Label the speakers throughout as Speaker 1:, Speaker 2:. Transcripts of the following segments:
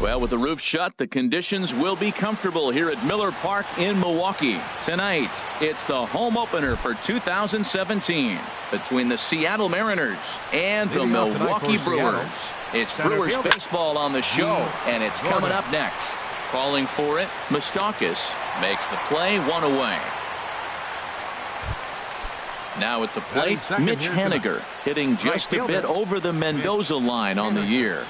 Speaker 1: Well, with the roof shut, the conditions will be comfortable here at Miller Park in Milwaukee. Tonight, it's the home opener for 2017 between the Seattle Mariners and the Milwaukee Brewers. It's Brewers baseball on the show, and it's coming up next. Calling for it, Moustakas makes the play, one away. Now at the plate, Mitch Haniger hitting just a bit over the Mendoza line on the year.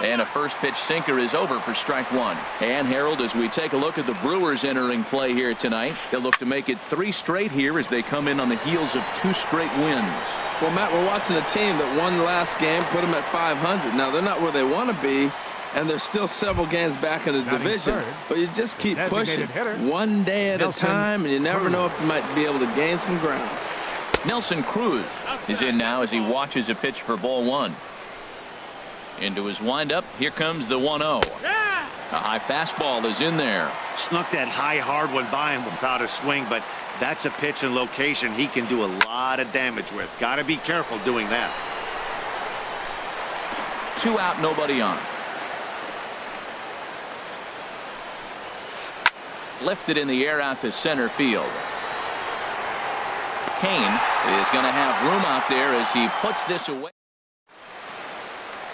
Speaker 1: And a first pitch sinker is over for strike one. And Harold, as we take a look at the Brewers entering play here tonight, they'll look to make it 3 straight here as they come in on the heels of 2 straight wins.
Speaker 2: Well, Matt, we're watching a team that won last game, put them at 500. Now, they're not where they want to be, and they're still several games back in the division. But you just keep pushing one day at a time, and you never know if you might be able to gain some ground.
Speaker 1: Nelson Cruz is in now as he watches a pitch for ball 1. Into his windup, here comes the 1-0. A high fastball is in there.
Speaker 3: Snuck that high hard one by him without a swing, but that's a pitch and location he can do a lot of damage with. Got to be careful doing that.
Speaker 1: 2 out, nobody on. Lifted in the air out to center field. Kane is going to have room out there as he puts this away.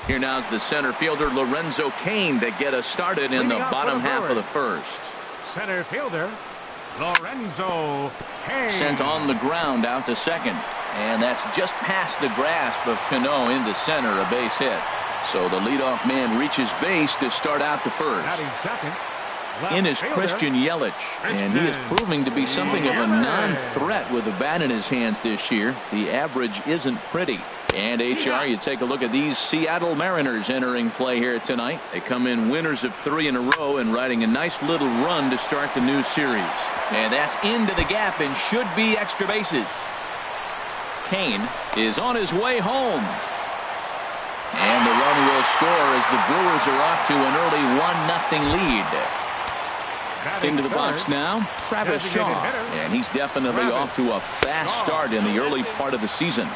Speaker 1: Here now is the center fielder Lorenzo Kane to get us started in the bottom half of the first.
Speaker 4: Center fielder Lorenzo Kane.
Speaker 1: Sent on the ground out to second. And that's just past the grasp of Cano into center, a base hit. So the leadoff man reaches base to start out the first. In is Christian Yelich, and he is proving to be something of a non-threat with a bat in his hands this year. The average isn't pretty. And HR, you take a look at these Seattle Mariners entering play here tonight. They come in winners of 3 in a row and riding a nice little run to start the new series. And that's into the gap and should be extra bases. Kane is on his way home. And the run will score as the Brewers are off to an early 1-0 lead. Into the box now, Travis Shaw, and he's definitely off to a fast start in the early part of the season.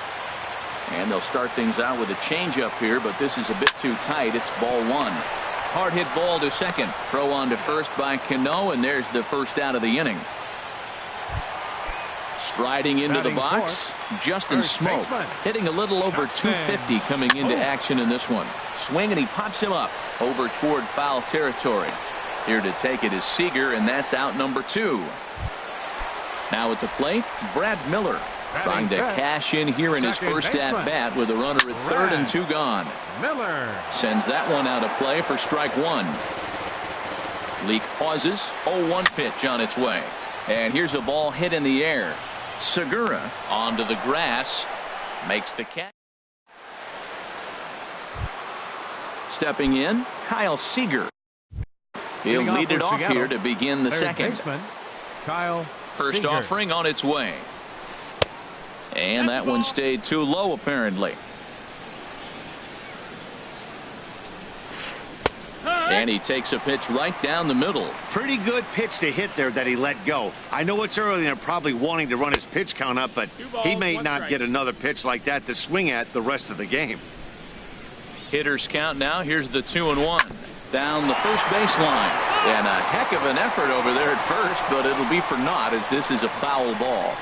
Speaker 1: And they'll start things out with a changeup here, but this is a bit too tight. It's ball 1. Hard hit ball to second. Throw on to first by Cano, and there's the first out of the inning. Striding into the box, Justin Smoak, hitting a little over 250 coming into action in this one. Swing, and he pops him up over toward foul territory. Here to take it is Seager, and that's out number 2. Now at the plate, Brad Miller trying to cash in here in his first at bat with a runner at third and 2 gone.
Speaker 4: Miller
Speaker 1: sends that one out of play for strike 1. Leak pauses. 0-1 pitch on its way. And here's a ball hit in the air. Segura onto the grass, makes the catch. Stepping in, Kyle Seager. He'll lead it off here to begin the second.
Speaker 4: Kyle
Speaker 1: First
Speaker 4: Seager.
Speaker 1: offering on its way. And that one stayed too low apparently. And he takes a pitch right down the middle.
Speaker 3: Pretty good pitch to hit there that he let go. I know it's early and they're probably wanting to run his pitch count up, but he may not get another pitch like that to swing at the rest of the game.
Speaker 1: Hitters count now. Here's the 2-1. Down the first baseline. And a heck of an effort over there at first, but it'll be for naught as this is a foul ball.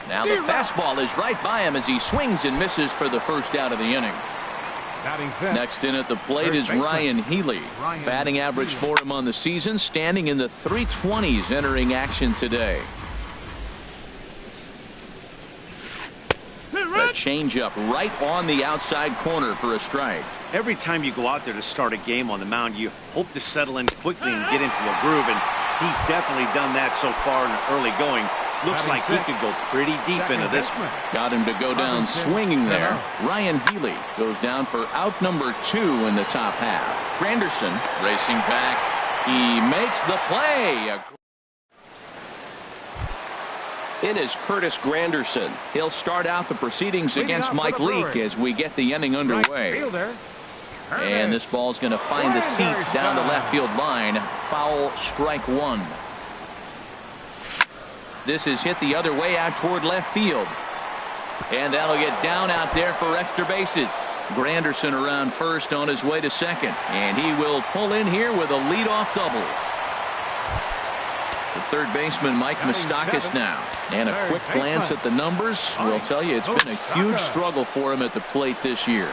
Speaker 1: Now the fastball is right by him as he swings and misses for the first out of the inning. Next in at the plate is Ryan Healy. Batting average for him on the season standing in the 320s entering action today. The changeup right on the outside corner for a strike.
Speaker 3: Every time you go out there to start a game on the mound, you hope to settle in quickly and get into a groove, and he's definitely done that so far in the early going. Looks like he could go pretty deep into this one.
Speaker 1: Got him to go down swinging there. Ryan Healy goes down for out number 2 in the top half. Granderson racing back. He makes the play. In is Curtis Granderson. He'll start out the proceedings against Mike Leake as we get the inning underway. And this ball's going to find the seats down the left field line. Foul, strike 1. This is hit the other way out toward left field. And that'll get down out there for extra bases. Granderson around first on his way to second. And he will pull in here with a leadoff double. The third baseman, Mike Moustakas now. And a quick glance at the numbers will tell you it's been a huge struggle for him at the plate this year.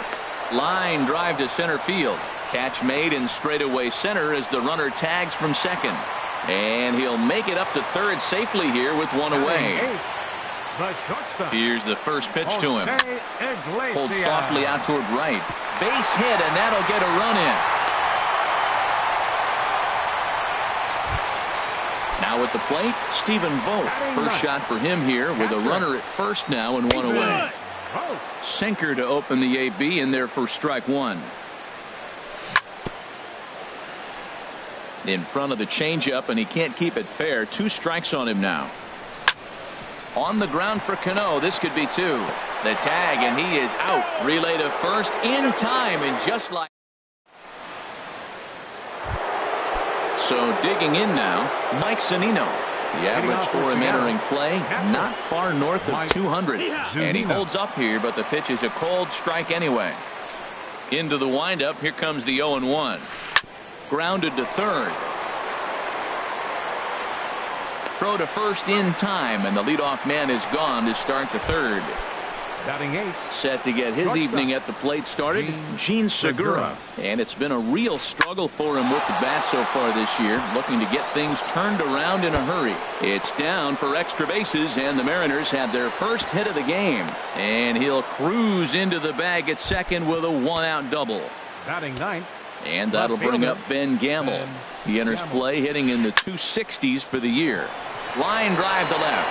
Speaker 1: Line drive to center field. Catch made in straightaway center as the runner tags from second. And he'll make it up to third safely here with one away. Here's the first pitch to him. Pulled softly out toward right. Base hit, and that'll get a run in. Now at the plate, Stephen Vogt. First shot for him here with a runner at first now and one away. Sinker to open the AB in there for strike one. In front of the changeup, and he can't keep it fair. 2 strikes on him now. On the ground for Cano. This could be 2. The tag, and he is out. Relay to first in time, and just like. So digging in now, Mike Zunino. The average for him entering play, not far north of 200. And he holds up here, but the pitch is a cold strike anyway. Into the windup, here comes the 0-1. Grounded to third. Throw to first in time, and the leadoff man is gone to start the third.
Speaker 4: Batting 8.
Speaker 1: Set to get his evening at the plate started, Gene Segura. And it's been a real struggle for him with the bat so far this year, looking to get things turned around in a hurry. It's down for extra bases, and the Mariners had their first hit of the game. And he'll cruise into the bag at second with a 1-out double.
Speaker 4: Batting 9.
Speaker 1: And that'll bring up Ben Gamble. He enters play hitting in the 260s for the year. Line drive to left.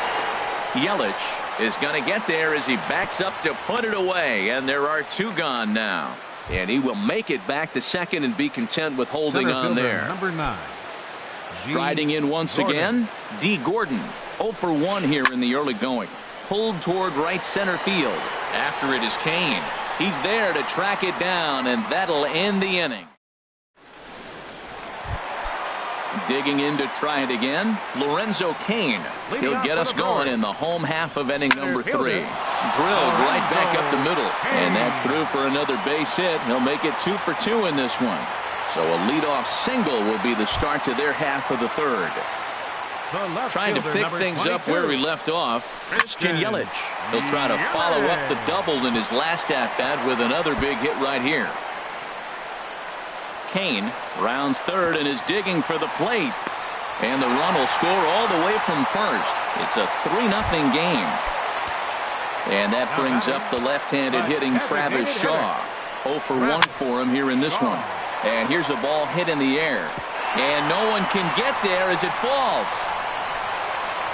Speaker 1: Yelich is going to get there as he backs up to put it away, and there are 2 gone now. And he will make it back to second and be content with holding on there.
Speaker 4: Number 9.
Speaker 1: Striding in once again, D. Gordon. 0 for 1 here in the early going. Pulled toward right center field. After it is Kane. He's there to track it down, and that'll end the inning. Digging in to try it again, Lorenzo Cain. He'll get us going in the home half of inning number 3. Drilled right back up the middle, and that's through for another base hit. He'll make it 2 for 2 in this one. So a leadoff single will be the start to their half of the third. Trying to pick things up where we left off, Christian Yelich. He'll try to follow up the double in his last at-bat with another big hit right here. Kane rounds third and is digging for the plate. And the run will score all the way from first. It's a 3-0 game. And that brings up the left-handed hitting Travis Shaw. 0 for 1 for him here in this one. And here's a ball hit in the air. And no one can get there as it falls.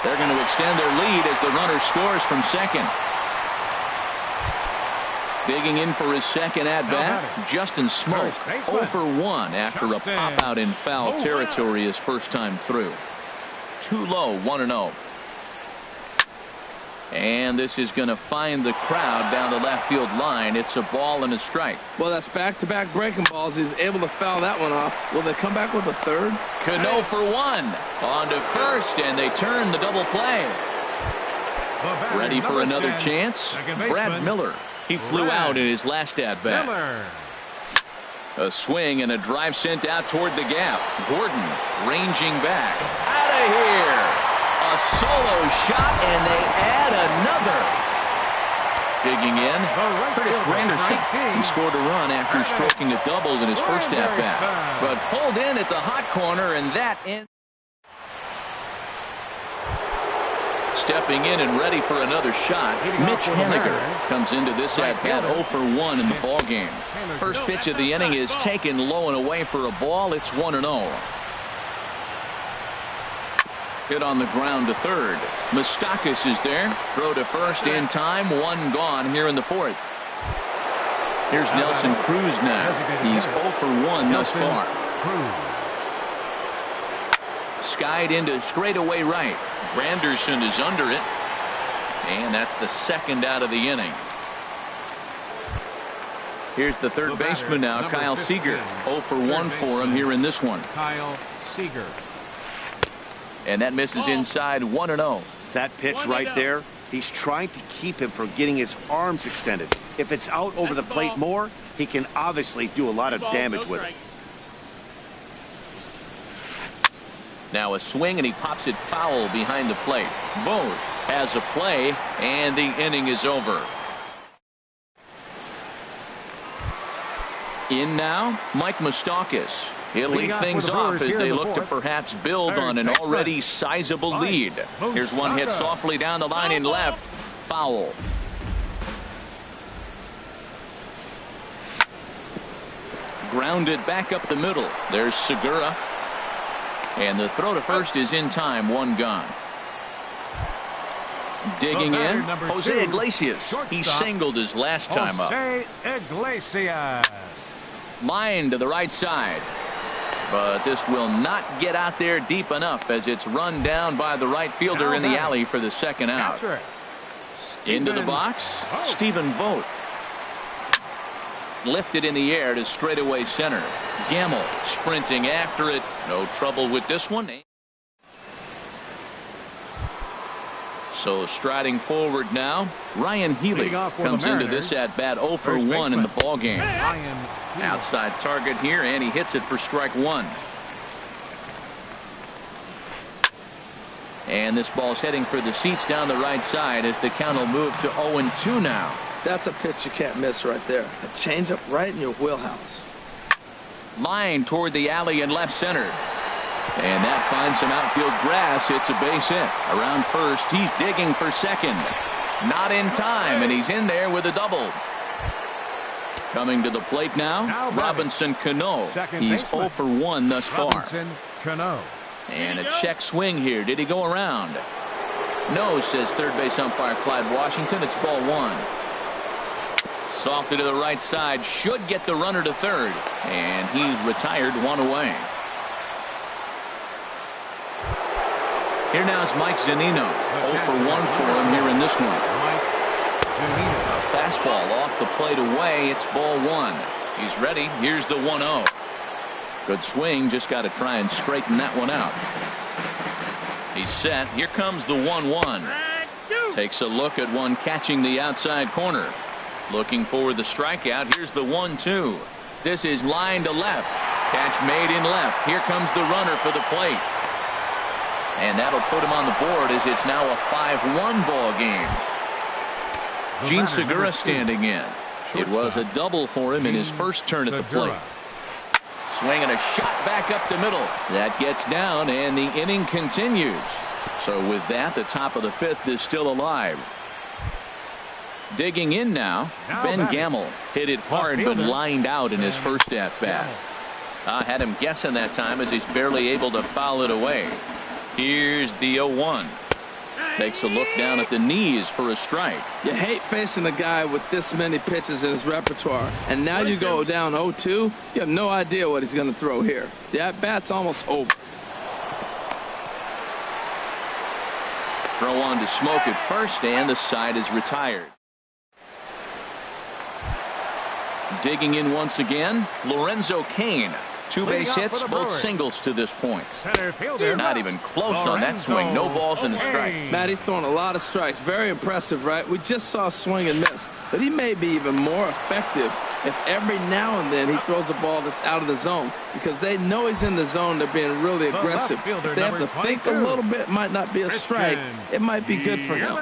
Speaker 1: They're going to extend their lead as the runner scores from second. Digging in for his second at-bat, Justin Smoke. 0 for 1 after a pop-out in foul territory his first time through. Too low, 1-0. And this is going to find the crowd down the left field line. It's a ball and a strike.
Speaker 2: Well, that's back-to-back breaking balls. He's able to foul that one off. Will they come back with a third?
Speaker 1: Cano for 1. On to first, and they turn the double play. Ready for another chance? Brad Miller. He flew out in his last at-bat. A swing and a drive sent out toward the gap. Gordon ranging back. Out of here. A solo shot, and they add another. Digging in, Curtis Granderson. He scored a run after stroking a double in his first at-bat. But pulled in at the hot corner, and that ends. Stepping in and ready for another shot, Mitch Haniger comes into this at-bat 0 for 1 in the ballgame. First pitch of the inning is taken low and away for a ball. It's 1-0. Hit on the ground to third. Moustakas is there. Throw to first in time. 1 gone here in the 4th. Here's Nelson Cruz now. He's 0 for 1 thus far. Skied into straightaway right. Granderson is under it. And that's the second out of the inning. Here's the third baseman now, Kyle Seager. 0 for 1 for him here in this one.
Speaker 4: Kyle Seager.
Speaker 1: And that misses inside 1-0.
Speaker 3: That pitch right there, he's trying to keep him from getting his arms extended. If it's out over the plate more, he can obviously do a lot of damage with it.
Speaker 1: Now a swing, and he pops it foul behind the plate. Vogt has a play, and the inning is over. In now, Mike Moustakas. He'll lead things off as they look to perhaps build on an already sizable lead. Here's one hit softly down the line in left. Foul. Grounded back up the middle. There's Segura. And the throw to first is in time. One gone. Digging in, Jose Iglesias. He singled his last time up.
Speaker 4: Jose Iglesias.
Speaker 1: Line to the right side. But this will not get out there deep enough as it's run down by the right fielder in the alley for the second out. Into the box, Stephen Vogt. Lifted in the air to straightaway center. Gamble sprinting after it. No trouble with this one. So striding forward now, Ryan Healy comes into this at bat 0 for 1 in the ball game. Outside target here, and he hits it for strike one. And this ball's heading for the seats down the right side as the count will move to 0-2 now.
Speaker 2: That's a pitch you can't miss right there. A changeup right in your wheelhouse.
Speaker 1: Line toward the alley in left center. And that finds some outfield grass. It's a base hit. Around first, he's digging for second. Not in time, and he's in there with a double. Coming to the plate now, Robinson Cano. He's 0 for 1 thus far. And a check swing here. Did he go around? No, says third base umpire Clyde Washington. It's ball one. Softly to the right side. Should get the runner to third. And he's retired, one away. Here now is Mike Zunino. 0 for 1 for him here in this one. A fastball off the plate away. It's ball one. He's ready. Here's the 1-0. Good swing. Just got to try and straighten that one out. He's set. Here comes the 1-1. Takes a look at one catching the outside corner. Looking for the strikeout. Here's the 1-2. This is line to left. Catch made in left. Here comes the runner for the plate. And that'll put him on the board as it's now a 5-1 ball game. Gene Segura standing in. It was a double for him in his first turn at the plate. Swinging a shot back up the middle. That gets down, and the inning continues. So with that, the top of the fifth is still alive. Digging in now, Ben Gamble hit it hard but lined out in his first at-bat. Had him guessing that time as he's barely able to foul it away. Here's the 0-1. Takes a look down at the knees for a strike.
Speaker 2: You hate facing a guy with this many pitches in his repertoire. And now you go down 0-2. You have no idea what he's going to throw here. The at-bat's almost over.
Speaker 1: Throw on to Smoke at first, and the side is retired. Digging in once again, Lorenzo Cain. Two base hits, both singles to this point. Not even close on that swing. No balls and a strike.
Speaker 2: Matt, he's throwing a lot of strikes. Very impressive, right? We just saw a swing and miss. But he may be even more effective if every now and then he throws a ball that's out of the zone. Because they know he's in the zone. They're being really aggressive. If they have to think a little bit, it might not be a strike. It might be good for him.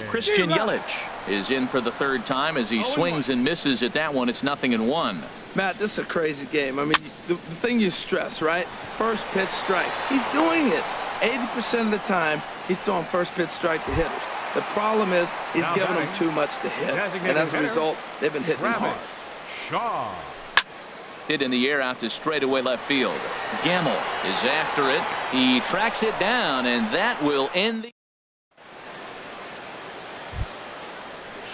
Speaker 1: Christian Yelich is in for the third time as he swings and misses at that one. It's 0-1.
Speaker 2: Matt, this is a crazy game. I mean, the thing you stress, right? First pitch strikes. He's doing it. 80% of the time, he's throwing first pitch strike to hitters. The problem is he's giving them too much to hit. And as a result, they've been hitting him hard.
Speaker 4: Shaw.
Speaker 1: Hit in the air out to straightaway left field. Gamble is after it. He tracks it down, and that will end the...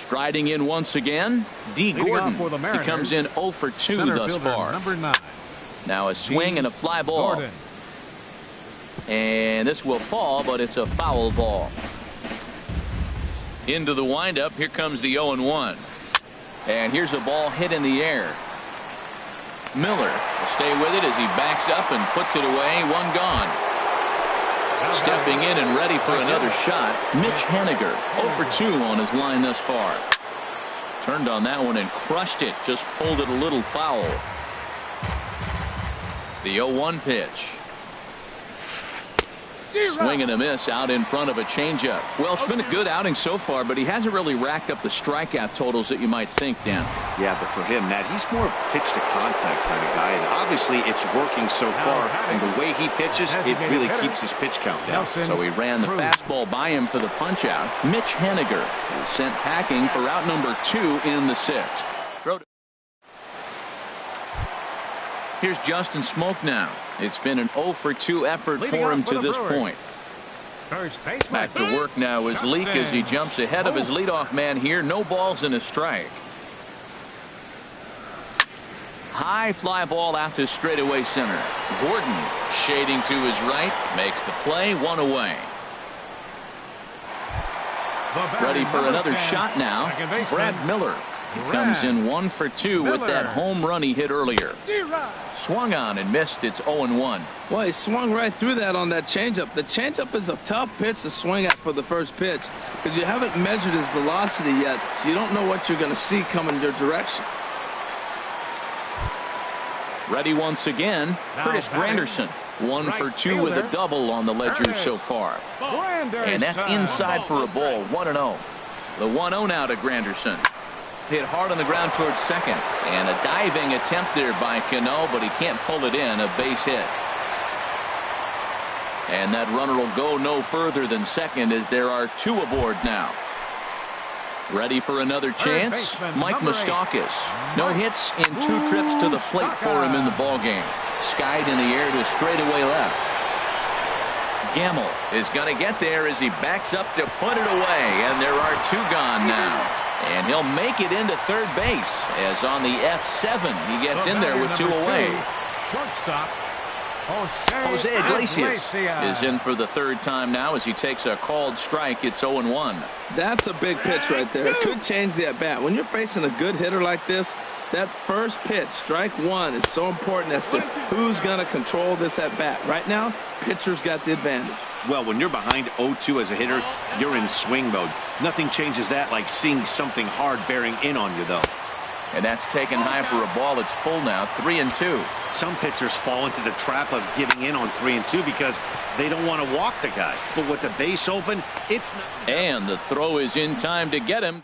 Speaker 1: Striding in once again, D. Gordon. He comes in 0 for 2 thus far. Now a swing and a fly ball. And this will fall, but it's a foul ball. Into the windup. Here comes the 0-1. And here's a ball hit in the air. Miller will stay with it as he backs up and puts it away. One gone. Stepping in and ready for another shot, Mitch Haniger. 0 for 2 on his line thus far. turned on that one and crushed it. Just pulled it a little foul. The 0-1 pitch. Swing and a miss out in front of a changeup. Well, it's been a good outing so far, but he hasn't really racked up the strikeout totals that you might think, Dan.
Speaker 3: Yeah, but for him, Matt, he's more of a pitch-to-contact kind of guy, and obviously it's working so far, and the way he pitches, it really keeps his pitch count down.
Speaker 1: So he ran the fastball by him for the punch-out. Mitch Haniger was sent packing for out number 2 in the 6th. Here's Justin Smoke now. It's been an 0-for-2 effort for him to this point. Back to work now is Leake as he jumps ahead of his leadoff man here. No balls and a strike. High fly ball out to straightaway center. Gordon shading to his right, makes the play, 1 away. Ready for another shot now. Brad Miller. He comes in 1 for 2 with that home run he hit earlier. Swung on and missed. It's 0-1.
Speaker 2: Well, he swung right through that on that changeup. The changeup is a tough pitch to swing at for the first pitch because you haven't measured his velocity yet, so you don't know what you're going to see coming your direction.
Speaker 1: Ready once again, Curtis Granderson. 1 for 2 with a double on the ledger so far. And that's inside for a ball. 1-0. The 1-0 now to Granderson. Hit hard on the ground towards second. And a diving attempt there by Cano, but he can't pull it in. A base hit. And that runner will go no further than second as there are 2 aboard now. Ready for another chance? Mike Moustakas. No hits in 2 trips to the plate for him in the ballgame. Skied in the air to straightaway left. Gamble is going to get there as he backs up to put it away. And there are 2 gone now. And he'll make it into third base as on the F7 he gets in there with 2 away.
Speaker 4: Shortstop
Speaker 1: Jose Iglesias is in for the 3rd time now as he takes a called strike. It's 0-1.
Speaker 2: That's a big pitch right there. It could change the at-bat. When you're facing a good hitter like this, that first pitch, strike 1, is so important as to who's going to control this at-bat. Right now, pitcher's got the advantage.
Speaker 3: Well, when you're behind 0-2 as a hitter, you're in swing mode. Nothing changes that like seeing something hard bearing in on you, though.
Speaker 1: And that's taken high for a ball. It's full now, 3-2.
Speaker 3: Some pitchers fall into the trap of giving in on 3-2 because they don't want to walk the guy. But with the base open, it's not.
Speaker 1: And the throw is in time to get him.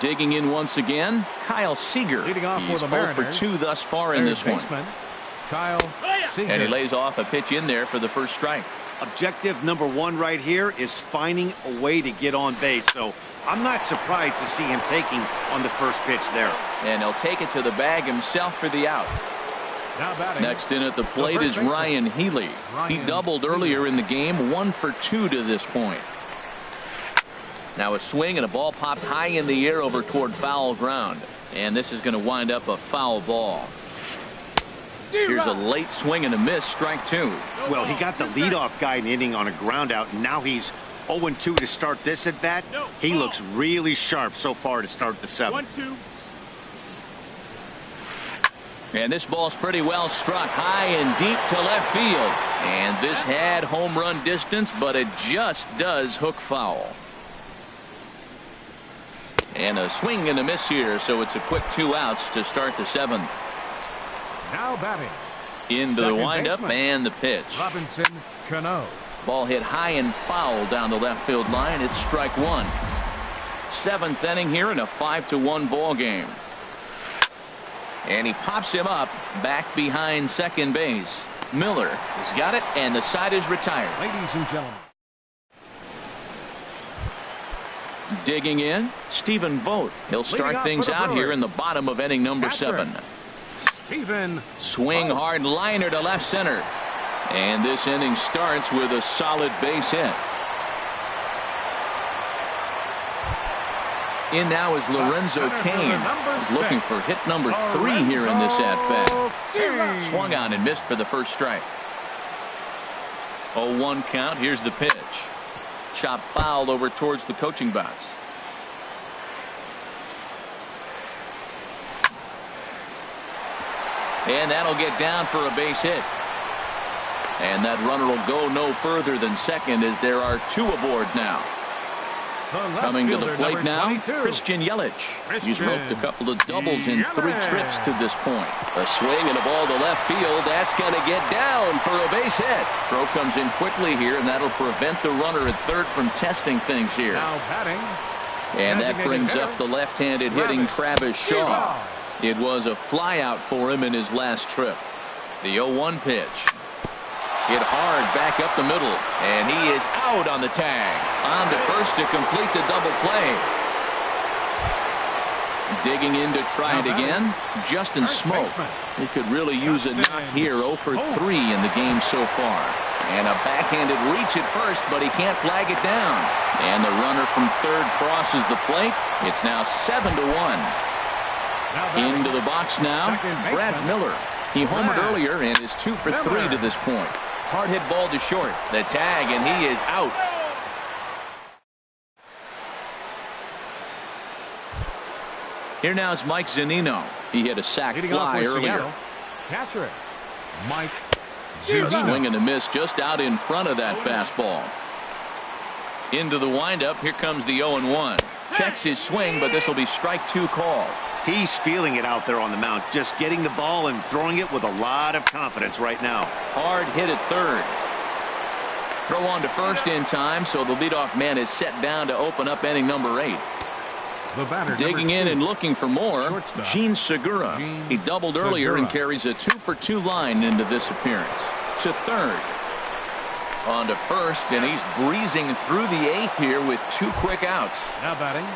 Speaker 1: Digging in once again, Kyle Seager. He's 0 for 2 thus far in this one.
Speaker 4: Kyle Seager.
Speaker 1: And he lays off a pitch in there for the first strike.
Speaker 3: Objective number 1 right here is finding a way to get on base. So I'm not surprised to see him taking on the first pitch there.
Speaker 1: And he'll take it to the bag himself for the out. Next in at the plate is Ryan Healy. He doubled earlier in the game, 1 for 2 to this point. Now a swing and a ball popped high in the air over toward foul ground. And this is going to wind up a foul ball. Here's a late swing and a miss, strike 2.
Speaker 3: Well, he got the leadoff guy in the inning on a ground out, and now he's 0-2 to start this at bat. He looks really sharp so far to start the 7th.
Speaker 1: And this ball's pretty well struck high and deep to left field. And this had home run distance, but it just does hook foul. And a swing and a miss here, so it's a quick 2 outs to start the 7th.
Speaker 4: Now batting.
Speaker 1: Into the windup and the pitch.
Speaker 4: Robinson Cano.
Speaker 1: Ball hit high and foul down the left field line. It's strike 1. 7th inning here in a 5-1 ball game. And he pops him up back behind second base. Miller has got it, and the side is retired.
Speaker 4: Ladies and gentlemen.
Speaker 1: Digging in, Stephen Vogt. He'll start things out here in the bottom of inning number 7.
Speaker 4: Stephen
Speaker 1: Swing hard liner to left center. And this inning starts with a solid base hit. In now is Lorenzo Cain. He's looking for hit number 3 here in this at-bat. Swung on and missed for the first strike. 0-1 count. Here's the pitch. Chop foul over towards the coaching box. And that'll get down for a base hit. And that runner will go no further than second as there are 2 aboard now. Coming to the plate now, Christian Yelich. He's roped a couple of doubles in 3 trips to this point. A swing and a ball to left field. That's going to get down for a base hit. Throw comes in quickly here, and that'll prevent the runner at third from testing things here.
Speaker 4: Now batting.
Speaker 1: And that brings up the left-handed hitting Travis Shaw. It was a flyout for him in his last trip. The 0-1 pitch. Hit hard back up the middle, and he is out on the tag. On to first to complete the double play. Digging in to try it again, Justin Smoke. He could really use a knock here. 0 for 3 in the game so far. And a backhanded reach at first, but he can't flag it down. And the runner from third crosses the plate. It's now 7-1. Into the box now, Brad Miller. He homered earlier and is 2 for 3 to this point. Hard hit ball to short. The tag, and he is out. Here now is Mike Zunino. He hit a sac fly earlier.
Speaker 4: Catcher it, Mike.
Speaker 1: Swing and a miss just out in front of that fastball. Into the windup. Here comes the 0-1. Checks his swing, but this will be strike 2 call.
Speaker 3: He's feeling it out there on the mound, just getting the ball and throwing it with a lot of confidence right now.
Speaker 1: Hard hit at third. Throw on to first in time, so the leadoff man is set down to open up inning number 8.
Speaker 4: The batter,
Speaker 1: digging in and looking for more, Gene Segura. He doubled earlier and carries a 2 for 2 line into this appearance. To third. On to first, and he's breezing through the 8th here with 2 quick outs.
Speaker 4: Now batting.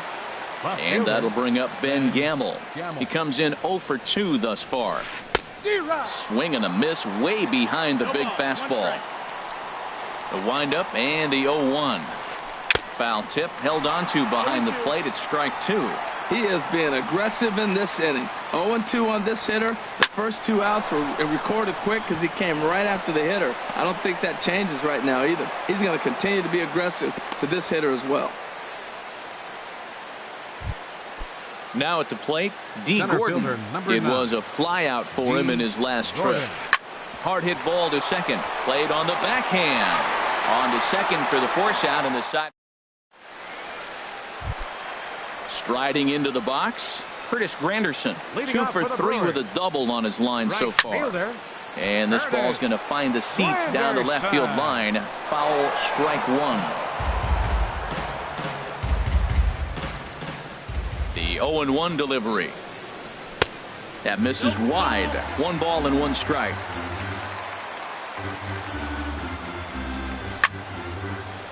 Speaker 1: And that'll bring up Ben Gamble. He comes in 0 for 2 thus far. Swing and a miss way behind the big fastball. The windup and the 0-1. Foul tip held onto behind the plate at strike 2.
Speaker 2: He is being aggressive in this inning. 0-2 on this hitter. The first 2 outs were recorded quick because he came right after the hitter. I don't think that changes right now either. He's going to continue to be aggressive to this hitter as well.
Speaker 1: Now at the plate, D. Gordon. It was a flyout for him in his last trip. Hard hit ball to second. Played on the backhand. On to second for the force out in the side. Striding into the box, Curtis Granderson. 2 for 3 with a double on his line so far. And this ball's going to find the seats down the left field line. Foul, strike 1. The 0-1 delivery. That misses wide. 1 ball and 1 strike.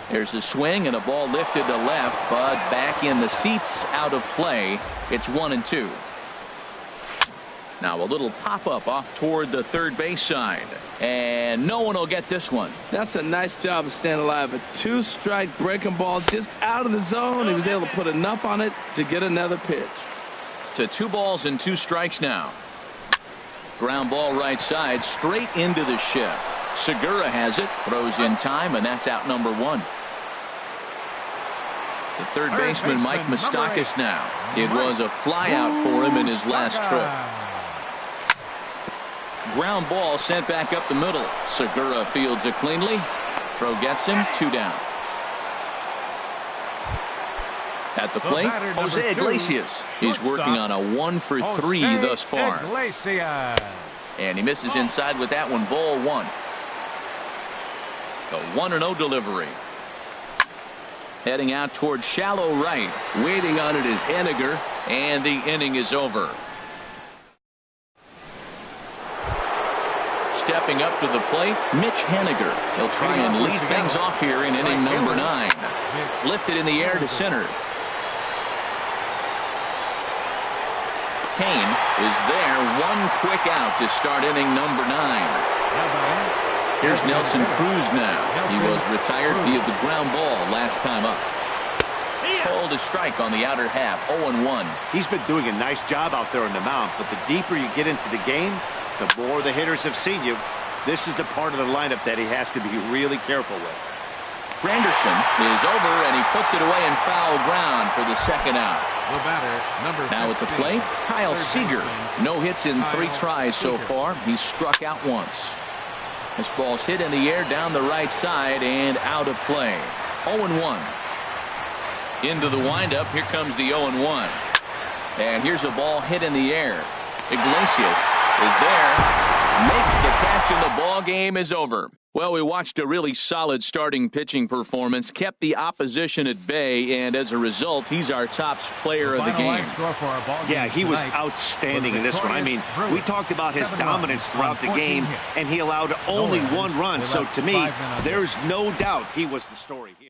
Speaker 1: There's a swing and a ball lifted to left, but back in the seats, out of play. It's 1-2. Now a little pop-up off toward the third base side. And no one will get this one.
Speaker 2: That's a nice job of staying alive. A 2-strike breaking ball just out of the zone. He was able to put enough on it to get another pitch.
Speaker 1: To 2 balls and 2 strikes now. Ground ball right side, straight into the shift. Segura has it, throws in time, and that's out number 1. The third baseman, Mike Moustakas now. It was a flyout for him in his last trip. Ground ball sent back up the middle. Segura fields it cleanly. Throw gets him, 2 down. At the plate, Jose Iglesias. He's working on a 1 for 3 thus far. And he misses inside with that one, ball 1. The 1-0 delivery. Heading out toward shallow right. Waiting on it is Henniger, and the inning is over. Stepping up to the plate, Mitch Henniger. He'll try and lead things off here in inning number 9. Lifted in the air to center. Kane is there. 1 quick out to start inning number 9. Here's Nelson Cruz now. He was retired via the ground ball last time up. Called a strike on the outer half, 0-1.
Speaker 3: He's been doing a nice job out there on the mound, but the deeper you get into the game, the more the hitters have seen you. This is the part of the lineup that he has to be really careful with.
Speaker 1: Granderson is over, and he puts it away in foul ground for the second out. Now at the plate, Kyle Seager. No hits in 3 tries so far. He's struck out once. This ball's hit in the air down the right side and out of play. 0-1. Into the windup. Here comes the 0-1. And here's a ball hit in the air. Iglesias is there. Makes the catch, and the ball game is over. Well, we watched a really solid starting pitching performance, kept the opposition at bay, and as a result, he's our top player of the game.
Speaker 3: Yeah, he was outstanding in this one. I mean, we talked about his dominance throughout the game, and he allowed only one run. So to me, there's no doubt he was the story here.